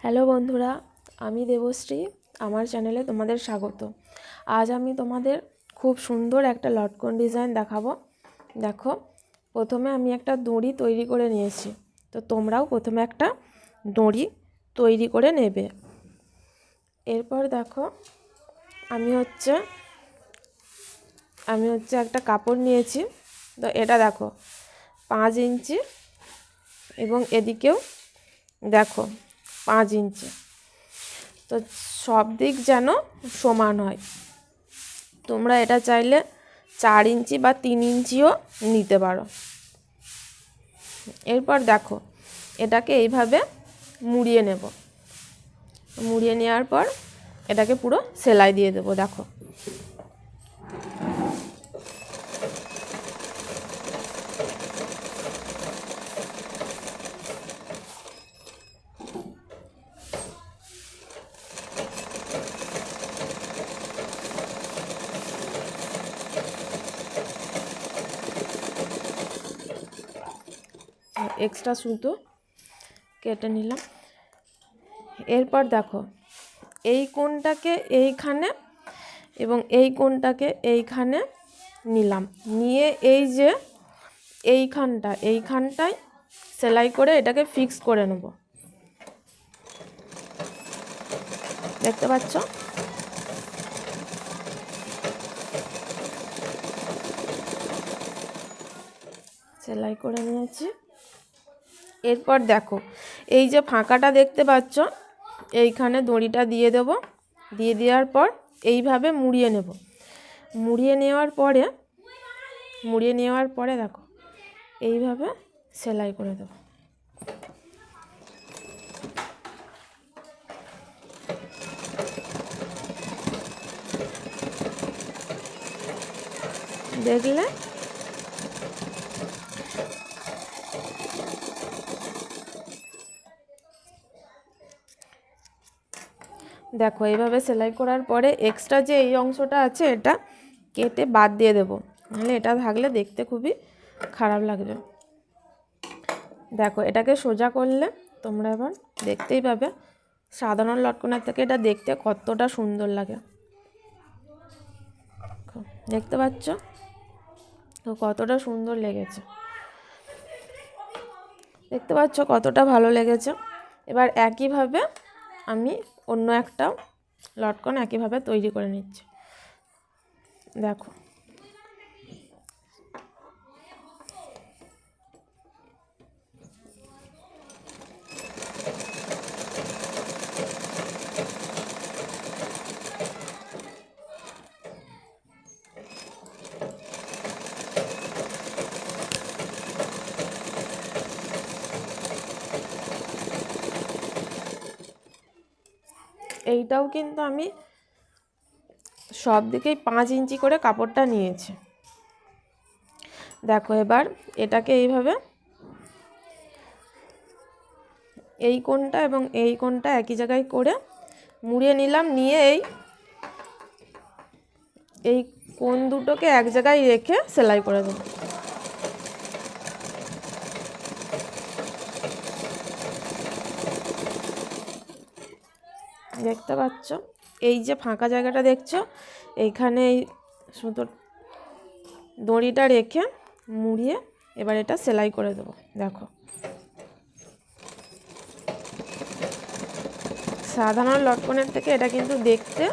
Hello বন্ধুরা, আমি দেবশ্রী। আমার চ্যানেলে তোমাদের স্বাগত। আজ আমি তোমাদের খুব সুন্দর একটা লটকন ডিজাইন দেখাবো। দেখো, প্রথমে আমি একটা দড়ি তৈরি করে নিয়েছি। তো তোমরাও প্রথমে একটা দড়ি তৈরি করে নেবে। এরপর দেখো, আমি হচ্ছে একটা কাপড় নিয়েছি। তো এটা দেখো 5 ইঞ্চি এবং এদিকেও দেখো 5 ইঞ্চি। তো সব দিক যেন সমান হয়। তোমরা এটা চাইলে 4 ইঞ্চি বা 3 ইঞ্চিও নিতে পারো। এরপর দেখো, এটাকে এইভাবে মুড়িয়ে নেব। মুড়িয়ে নেওয়ার পর এটাকে পুরো সেলাই দিয়ে দেবো। দেখো, এক্সট্রা সুতো কেটে নিলাম। এরপর দেখো, এই কোণটাকে এইখানে এবং এই কোণটাকে এইখানে নিলাম। নিয়ে এই যে এইখানটায় সেলাই করে এটাকে ফিক্স করে নেব। দেখতে পাচ্ছ? সেলাই করে নিয়েছি। এরপর দেখো, এই যে ফাঁকাটা দেখতে পাচ্ছ, এইখানে দড়িটা দিয়ে দেব। দিয়ে দেওয়ার পর এইভাবে মুড়িয়ে নেব। মুড়িয়ে নেওয়ার পরে দেখো, এইভাবে সেলাই করে দেব। দেখলে? দেখো, এইভাবে সেলাই করার পরে এক্সট্রা যে এই অংশটা আছে এটা কেটে বাদ দিয়ে দেবো, নাহলে এটা থাকলে দেখতে খুবই খারাপ লাগবে। দেখো, এটাকে সোজা করলে তোমরা এবার দেখতেই পাবে সাধারণ লটকনের থেকে এটা দেখতে কতটা সুন্দর লাগে। দেখতে পাচ্ছ তো কতটা সুন্দর লেগেছে? দেখতে পাচ্ছ কতটা ভালো লেগেছে? এবার একইভাবে আমি অন্য একটা লটকন একইভাবে তৈরি করে নিচ্ছি। দেখো, এইটাও কিন্তু আমি সব দিকেই 5 ইঞ্চি করে কাপড়টা নিয়েছি। দেখো, এবার এটাকে এইভাবে এই কোণটা এবং এই কোণটা একই জায়গায় করে মুড়িয়ে নিলাম। নিয়ে এই কোণ দুটোকে এক জায়গায় রেখে সেলাই করে দেবো। দেখতে পাচ্ছ? এই যে ফাঁকা জায়গাটা দেখছো, এইখানে এই সুতোর দড়িটা রেখে মুড়িয়ে এবার এটা সেলাই করে দেবো। দেখো, সাধারণ লটকনের থেকে এটা কিন্তু দেখতে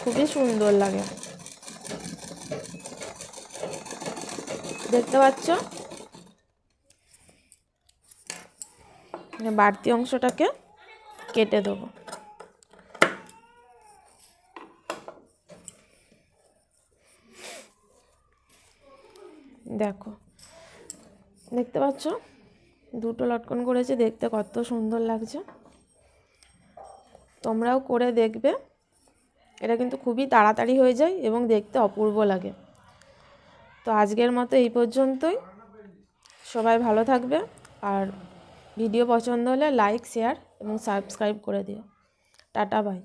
খুবই সুন্দর লাগে। দেখতে পাচ্ছ? বাড়তি অংশটাকে কেটে দেবো। দেখো, দেখতে পাচ্ছ দুটো লটকন করেছে, দেখতে কত সুন্দর লাগছে। তোমরাও করে দেখবে। এটা কিন্তু খুবই তাড়াতাড়ি হয়ে যায় এবং দেখতে অপূর্ব লাগে। তো আজকের মতো এই পর্যন্তই। সবাই ভালো থাকবে। আর ভিডিও পছন্দ হলে লাইক, শেয়ার এবং সাবস্ক্রাইব করে দিও। Tata, by.